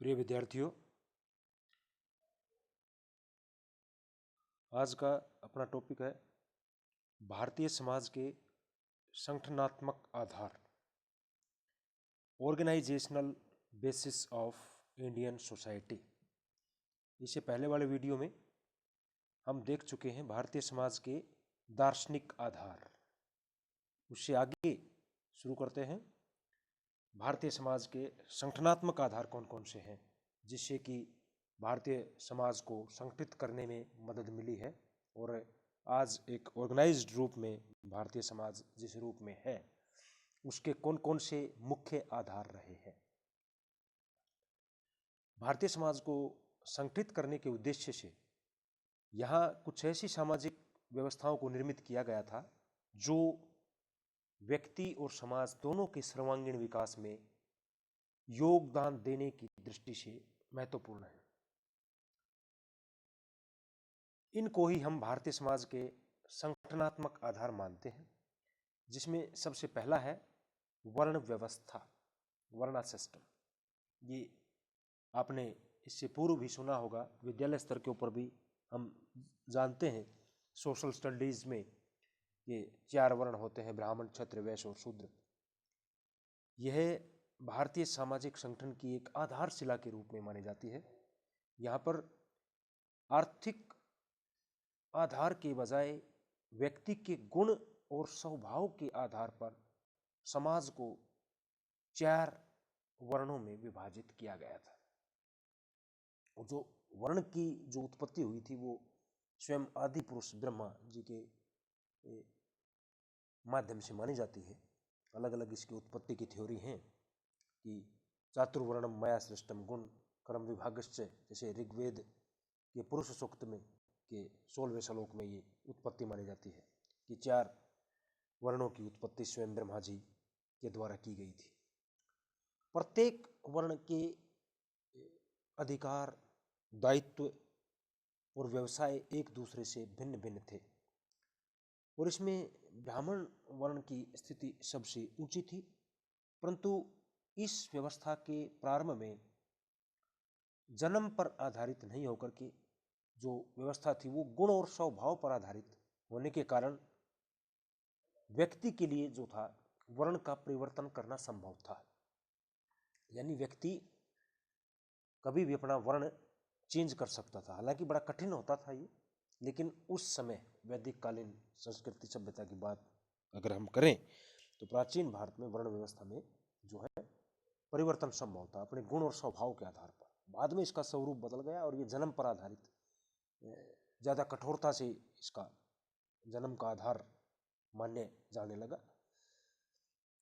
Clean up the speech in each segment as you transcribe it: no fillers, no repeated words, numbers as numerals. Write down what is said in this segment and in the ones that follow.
प्रिय विद्यार्थियों, आज का अपना टॉपिक है भारतीय समाज के संगठनात्मक आधार, organizational basis of Indian society. इससे पहले वाले वीडियो में हम देख चुके हैं भारतीय समाज के दार्शनिक आधार। उससे आगे शुरू करते हैं भारतीय समाज के संगठनात्मक आधार कौन कौन से हैं, जिससे कि भारतीय समाज को संगठित करने में मदद मिली है और आज एक ऑर्गेनाइज्ड रूप में भारतीय समाज जिस रूप में है उसके कौन कौन से मुख्य आधार रहे हैं। भारतीय समाज को संगठित करने के उद्देश्य से यहाँ कुछ ऐसी सामाजिक व्यवस्थाओं को निर्मित किया गया था जो व्यक्ति और समाज दोनों के सर्वांगीण विकास में योगदान देने की दृष्टि से महत्वपूर्ण है। इनको ही हम भारतीय समाज के संगठनात्मक आधार मानते हैं, जिसमें सबसे पहला है वर्ण व्यवस्था, वर्णा सिस्टम। ये आपने इससे पूर्व भी सुना होगा, विद्यालय स्तर के ऊपर भी हम जानते हैं सोशल स्टडीज में ये 4 वर्ण होते हैं, ब्राह्मण, क्षत्रिय, वैश्य और शूद्र। यह भारतीय सामाजिक संगठन की एक आधारशिला के रूप में मानी जाती है। यहाँ पर आर्थिक आधार के बजाय व्यक्ति के गुण और स्वभाव के आधार पर समाज को 4 वर्णों में विभाजित किया गया था। और जो वर्ण की जो उत्पत्ति हुई थी वो स्वयं आदि पुरुष ब्रह्मा जी के माध्यम से मानी जाती है। अलग अलग इसकी उत्पत्ति की थ्योरी हैं कि चातुर्वर्णम मया सृष्टम गुण कर्म विभागश्च, जैसे ऋग्वेद के पुरुष सूक्त में के 16वें श्लोक में ये उत्पत्ति मानी जाती है कि 4 वर्णों की उत्पत्ति स्वयं ब्रह्मा जी के द्वारा की गई थी। प्रत्येक वर्ण के अधिकार, दायित्व और व्यवसाय एक दूसरे से भिन्न भिन्न थे और इसमें ब्राह्मण वर्ण की स्थिति सबसे ऊंची थी। परंतु इस व्यवस्था के प्रारंभ में जन्म पर आधारित नहीं होकर के जो व्यवस्था थी वो गुण और स्वभाव पर आधारित होने के कारण व्यक्ति के लिए जो था वर्ण का परिवर्तन करना संभव था। यानी व्यक्ति कभी भी अपना वर्ण चेंज कर सकता था। हालांकि बड़ा कठिन होता था ये, लेकिन उस समय वैदिक कालीन संस्कृति सभ्यता की बात अगर हम करें तो प्राचीन भारत में वर्ण व्यवस्था में जो है परिवर्तन संभव था अपने गुण और स्वभाव के आधार पर। बाद में इसका स्वरूप बदल गया और ये जन्म पर आधारित ज़्यादा कठोरता से इसका जन्म का आधार मान्य जाने लगा।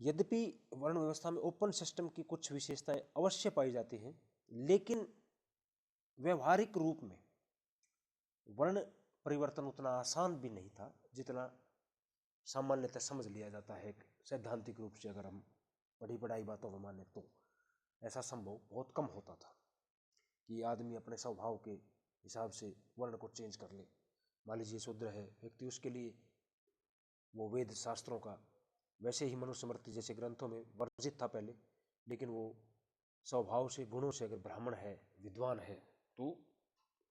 यद्यपि वर्ण व्यवस्था में ओपन सिस्टम की कुछ विशेषताएं अवश्य पाई जाती हैं, लेकिन व्यवहारिक रूप में वर्ण परिवर्तन उतना आसान भी नहीं था जितना सामान्यतः समझ लिया जाता है। सैद्धांतिक रूप से अगर हम पढ़ी पढ़ाई बातों को माने तो ऐसा संभव बहुत कम होता था कि आदमी अपने स्वभाव के हिसाब से वर्ण को चेंज कर ले। मान लीजिए शूद्र है व्यक्ति, उसके लिए वो वेद शास्त्रों का वैसे ही मनुस्मृति जैसे ग्रंथों में वर्जित था पहले, लेकिन वो स्वभाव से गुणों से अगर ब्राह्मण है, विद्वान है, तो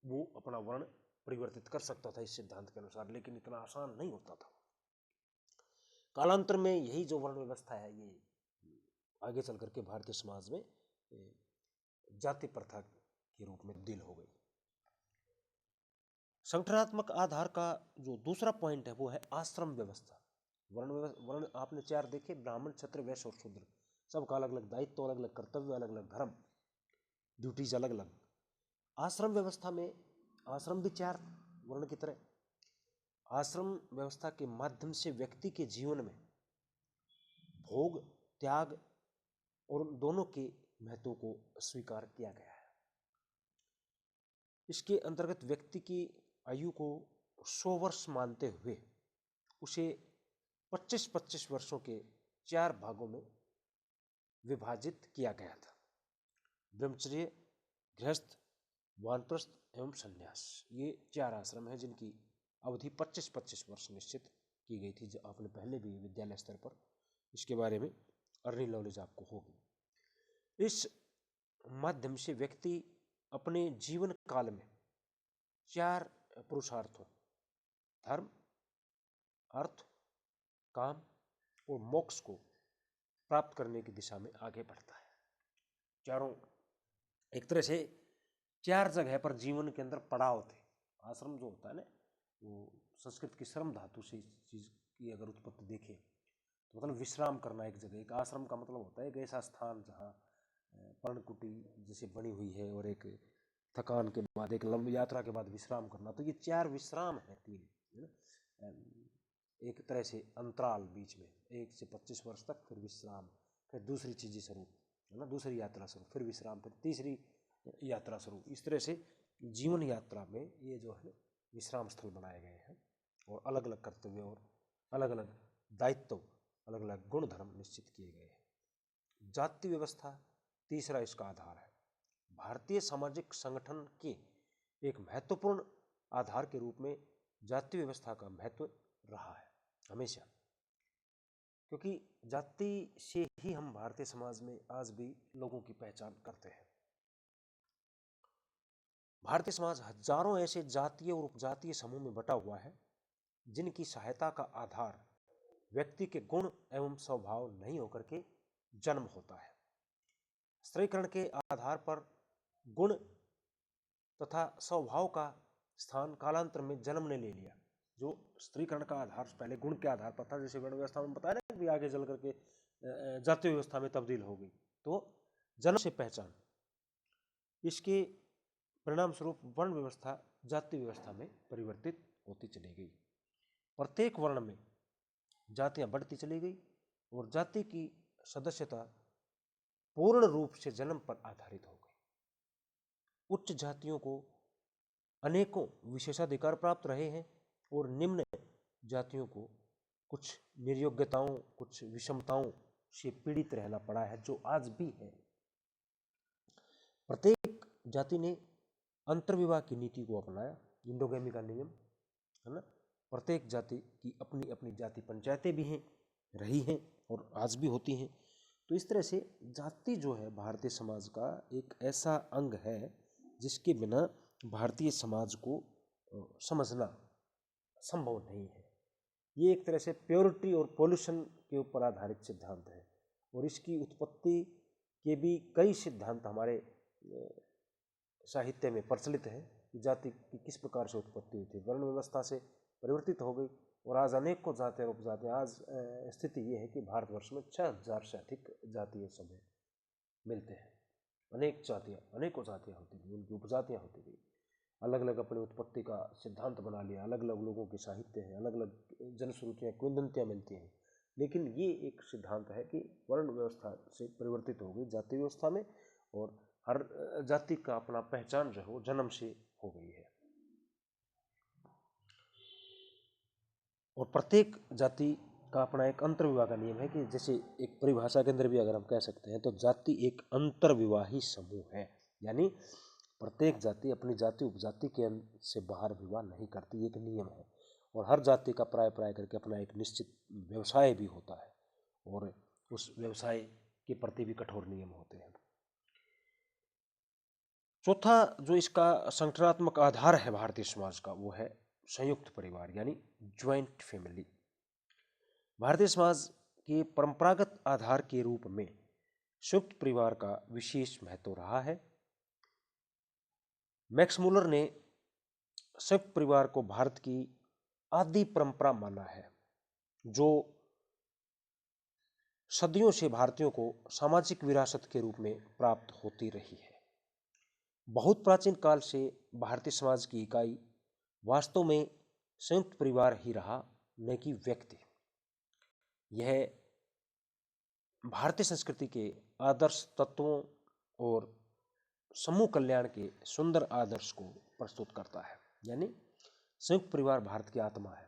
वो अपना वर्ण परिवर्तित कर सकता था इस सिद्धांत के अनुसार, लेकिन इतना आसान नहीं होता था। कालांतर में यही जो वर्ण व्यवस्था है ये आगे चल करके भारतीय समाज में जाति प्रथा के रूप में तब्दील हो गई। संगठनात्मक आधार का जो दूसरा पॉइंट है वो है आश्रम व्यवस्था। वर्ण आपने 4 देखे, ब्राह्मण, क्षत्रिय, वैश्य और शूद्र। सबका अलग अलग दायित्व, अलग अलग कर्तव्य, अलग अलग धर्म, ड्यूटीज अलग अलग। आश्रम व्यवस्था में आश्रम भी 4 वर्ण की तरह। आश्रम व्यवस्था के माध्यम से व्यक्ति के जीवन में भोग, त्याग और दोनों के महत्व को स्वीकार किया गया है। इसके अंतर्गत व्यक्ति की आयु को 100 वर्ष मानते हुए उसे 25-25 वर्षों के 4 भागों में विभाजित किया गया था। ब्रह्मचर्य, गृहस्थ, वानप्रस्थ एवं संन्यास, ये 4 आश्रम हैं जिनकी अवधि 25-25 वर्ष निश्चित की गई थी। जो आपने पहले भी विद्यालय स्तर पर इसके बारे में अर्ली नॉलेज आपको होगी। इस माध्यम से व्यक्ति अपने जीवन काल में 4 पुरुषार्थों धर्म, अर्थ, काम और मोक्ष को प्राप्त करने की दिशा में आगे बढ़ता है। चारों एक तरह से 4 जगह पर जीवन के अंदर पड़ाव थे। आश्रम जो होता है ना, वो संस्कृत की श्रम धातु से इस चीज की अगर उत्पत्ति देखें तो मतलब विश्राम करना एक जगह। एक आश्रम का मतलब होता है एक ऐसा स्थान जहाँ पर्णकुटी जैसे बनी हुई है और एक थकान के बाद, एक लंबी यात्रा के बाद विश्राम करना। तो ये 4 विश्राम है, 3 है ना। एक तरह से अंतराल बीच में 1 से 25 वर्ष तक, फिर विश्राम, फिर दूसरी चीजें शुरू, है ना, दूसरी यात्रा शुरू, फिर विश्राम, फिर तीसरी यात्रा शुरू। इस तरह से जीवन यात्रा में ये जो है विश्राम स्थल बनाए गए हैं और अलग अलग कर्तव्य और अलग अलग दायित्व, अलग अलग गुण धर्म निश्चित किए गए हैं। जाति व्यवस्था तीसरा इसका आधार है। भारतीय सामाजिक संगठन के एक महत्वपूर्ण आधार के रूप में जाति व्यवस्था का महत्व रहा है हमेशा, क्योंकि जाति से ही हम भारतीय समाज में आज भी लोगों की पहचान करते हैं। भारतीय समाज हजारों ऐसे जातीय और उपजातीय समूह में बटा हुआ है जिनकी सहायता का आधार व्यक्ति के गुण एवं स्वभाव नहीं होकर के जन्म होता है। स्त्रीकरण के आधार पर गुण तथा स्वभाव का स्थान कालांतर में जन्म ने ले लिया। जो स्त्रीकरण का आधार पहले गुण के आधार पर था, जैसे वर्ण व्यवस्था में बताया ना कि आगे चल करके जातीय व्यवस्था में तब्दील हो गई, तो जन्म से पहचान, इसके परिणाम स्वरूप वर्ण व्यवस्था जाति व्यवस्था में परिवर्तित होती चली गई। प्रत्येक वर्ण में जातियां बढ़ती चली गई और जाति की सदस्यता पूर्ण रूप से जन्म पर आधारित हो गई। उच्च जातियों को अनेकों विशेषाधिकार प्राप्त रहे हैं और निम्न जातियों को कुछ निर्योग्यताओं, कुछ विषमताओं से पीड़ित रहना पड़ा है, जो आज भी है। प्रत्येक जाति ने अंतर्विवाह की नीति को अपनाया, इंडोगेमी का नियम, है ना। प्रत्येक जाति की अपनी अपनी जाति पंचायतें भी हैं, रही हैं और आज भी होती हैं। तो इस तरह से जाति जो है भारतीय समाज का एक ऐसा अंग है जिसके बिना भारतीय समाज को समझना संभव नहीं है। ये एक तरह से प्योरिटी और पॉल्यूशन के ऊपर आधारित सिद्धांत है और इसकी उत्पत्ति के भी कई सिद्धांत हमारे साहित्य में प्रचलित है कि जाति की किस प्रकार से उत्पत्ति हुई थी, वर्ण व्यवस्था से परिवर्तित हो गई और आज अनेकों जाति और उपजातियाँ। आज स्थिति ये है कि भारतवर्ष में 6000 से अधिक जातीय समूह मिलते हैं। अनेक जातियाँ, अनेकों जातियाँ होती गई, उनकी उपजातियाँ होती गई, अलग अलग अपनी उत्पत्ति का सिद्धांत बना लिया, अलग अलग लोगों के साहित्य हैं, अलग अलग जनश्रुतियाँ, किंवदंतियाँ मिलती हैं। लेकिन ये एक सिद्धांत है कि वर्ण व्यवस्था से परिवर्तित हो गई जाति व्यवस्था में और हर जाति का अपना पहचान जो है वो जन्म से हो गई है। और प्रत्येक जाति का अपना एक अंतर्विवाह का नियम है कि जैसे एक परिभाषा के अंदर भी अगर हम कह सकते हैं तो जाति एक अंतर्विवाही समूह है, यानी प्रत्येक जाति अपनी जाति उपजाति के से बाहर विवाह नहीं करती, एक नियम है। और हर जाति का प्राय करके अपना एक निश्चित व्यवसाय भी होता है और उस व्यवसाय के प्रति भी कठोर नियम होते हैं। चौथा जो इसका संगठनात्मक आधार है भारतीय समाज का, वो है संयुक्त परिवार यानी ज्वाइंट फैमिली। भारतीय समाज के परंपरागत आधार के रूप में संयुक्त परिवार का विशेष महत्व रहा है। मैक्स मुलर ने संयुक्त परिवार को भारत की आदि परंपरा माना है, जो सदियों से भारतीयों को सामाजिक विरासत के रूप में प्राप्त होती रही है। बहुत प्राचीन काल से भारतीय समाज की इकाई वास्तव में संयुक्त परिवार ही रहा, न कि व्यक्ति। यह भारतीय संस्कृति के आदर्श तत्वों और समूह कल्याण के सुंदर आदर्श को प्रस्तुत करता है, यानी संयुक्त परिवार भारत की आत्मा है।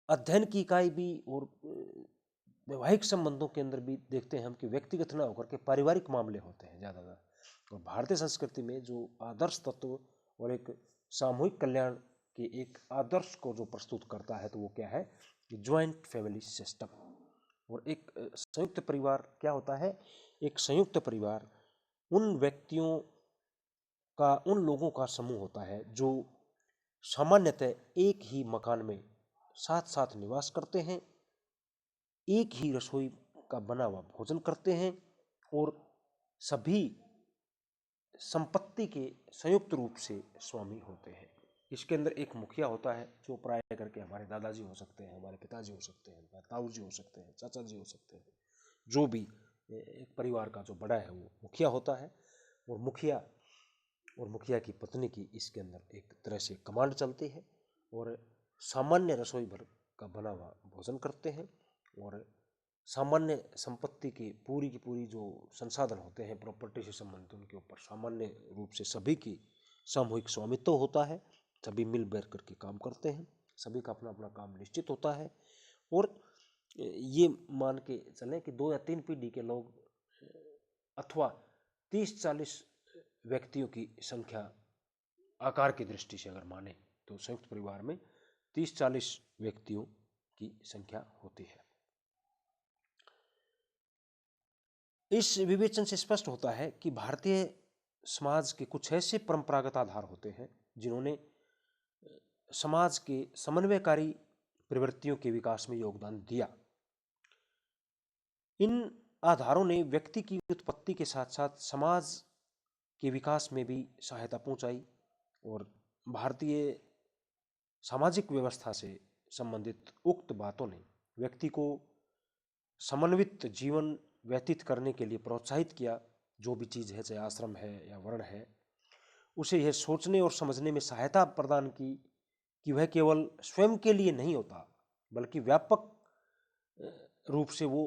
अध्ययन की इकाई भी और वैवाहिक संबंधों के अंदर भी देखते हैं हम कि व्यक्तिगत न होकर के पारिवारिक मामले होते हैं ज़्यादातर। और भारतीय संस्कृति में जो आदर्श तत्व और एक सामूहिक कल्याण के एक आदर्श को जो प्रस्तुत करता है तो वो क्या है कि ज्वाइंट फैमिली सिस्टम। और एक संयुक्त परिवार क्या होता है? एक संयुक्त परिवार उन व्यक्तियों का, उन लोगों का समूह होता है जो सामान्यतः एक ही मकान में साथ साथ निवास करते हैं, एक ही रसोई का बना हुआ भोजन करते हैं और सभी संपत्ति के संयुक्त रूप से स्वामी होते हैं। इसके अंदर एक मुखिया होता है जो प्राय करके हमारे दादाजी हो सकते हैं, हमारे पिताजी हो सकते हैं, ताऊ जी हो सकते हैं, चाचा जी हो सकते हैं, जो भी एक परिवार का जो बड़ा है वो मुखिया होता है। और मुखिया की पत्नी की इसके अंदर एक तरह से कमांड चलती है और सामान्य रसोई भर का बना हुआ भोजन करते हैं और सामान्य संपत्ति की पूरी जो संसाधन होते हैं प्रॉपर्टी से संबंधित, उनके ऊपर सामान्य रूप से सभी की सामूहिक स्वामित्व होता है। सभी मिल बैठ करके काम करते हैं, सभी का अपना अपना काम निश्चित होता है और ये मान के चलें कि 2 या 3 पीढ़ी के लोग अथवा 30-40 व्यक्तियों की संख्या आकार की दृष्टि से अगर माने तो संयुक्त परिवार में 30-40 व्यक्तियों की संख्या होती है। इस विवेचन से स्पष्ट होता है कि भारतीय समाज के कुछ ऐसे परंपरागत आधार होते हैं जिन्होंने समाज के समन्वयकारी प्रवृत्तियों के विकास में योगदान दिया। इन आधारों ने व्यक्ति की उत्पत्ति के साथ साथ समाज के विकास में भी सहायता पहुंचाई और भारतीय सामाजिक व्यवस्था से संबंधित उक्त बातों ने व्यक्ति को समन्वित जीवन व्यतीत करने के लिए प्रोत्साहित किया। जो भी चीज़ है, चाहे आश्रम है या वर्ण है, उसे यह सोचने और समझने में सहायता प्रदान की कि वह केवल स्वयं के लिए नहीं होता बल्कि व्यापक रूप से वो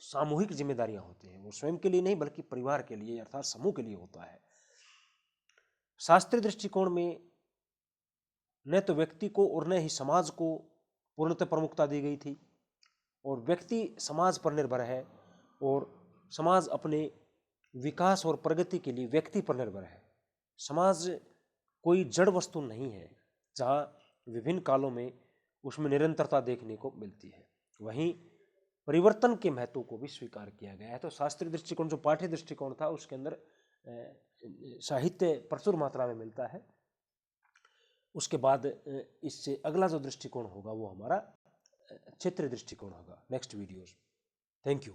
सामूहिक जिम्मेदारियां होती हैं। वो स्वयं के लिए नहीं बल्कि परिवार के लिए अर्थात समूह के लिए होता है। शास्त्रीय दृष्टिकोण में न तो व्यक्ति को और न ही समाज को पूर्णतः प्रमुखता दी गई थी और व्यक्ति समाज पर निर्भर है और समाज अपने विकास और प्रगति के लिए व्यक्ति पर निर्भर है। समाज कोई जड़ वस्तु नहीं है जहाँ विभिन्न कालों में उसमें निरंतरता देखने को मिलती है। वहीं परिवर्तन के महत्व को भी स्वीकार किया गया है। तो शास्त्रीय दृष्टिकोण जो पाठ्य दृष्टिकोण था उसके अंदर साहित्य प्रचुर मात्रा में मिलता है। उसके बाद इससे अगला जो दृष्टिकोण होगा वो हमारा क्षेत्रीय दृष्टिकोण होगा नेक्स्ट वीडियोस। Thank you.